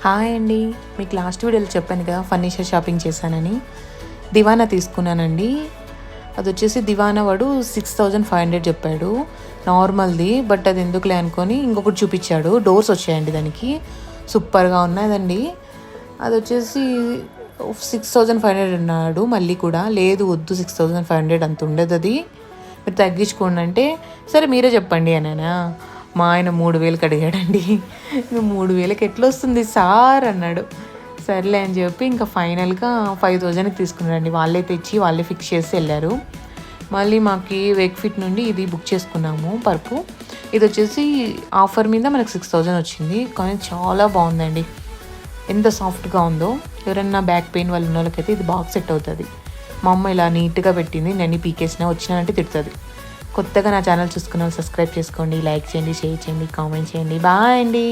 Hi అండి. మీకు last వీడియోలో చెప్పాను కదా ఫర్నిచర్ షాపింగ్ చేశానని. దివానా తీసుకున్నానండి. అది వచ్చేసి దివానా వాడు 6500 చెప్పాడు నార్మల్ది. బట్ అది ఎందుకులే అనుకొని ఇంకొకటి చూపించాడు. డోర్స్ వచ్చాయండి దానికి, సూపర్గా ఉన్నదండి. అది వచ్చేసి 6500 అన్నాడు. మళ్ళీ కూడా లేదు వద్దు 6500 అంత ఉండదు, అది మీరు తగ్గించుకోండి అంటే సరే మీరే చెప్పండి అన్నానా. మా ఆయన 3000కి అడిగాడండి. ఇంకా 3000కి ఎట్లా వస్తుంది సార్ అన్నాడు. సర్లే అని చెప్పి ఇంకా ఫైనల్గా 5000కి తీసుకున్నారండి. వాళ్ళే తెచ్చి వాళ్ళే ఫిక్స్ చేసి వెళ్ళారు. మళ్ళీ మాకు వేక్ నుండి ఇది బుక్ చేసుకున్నాము పరుపు. ఇది వచ్చేసి ఆఫర్ మీద మనకు 6000 వచ్చింది. కానీ చాలా బాగుందండి, ఎంత సాఫ్ట్గా ఉందో. ఎవరన్నా బ్యాక్ పెయిన్ వాళ్ళు ఉన్న వాళ్ళకైతే ఇది బాగా సెట్ అవుతుంది. మా అమ్మ ఇలా నీట్గా పెట్టింది, నేను పీకేసినా వచ్చినానంటే తిడుతుంది. కొత్తగా నా ఛానల్ చూసుకున్న సబ్స్క్రైబ్ చేసుకోండి, లైక్ చేయండి, షేర్ చేయండి, కామెంట్ చేయండి. బాయ్ అండి.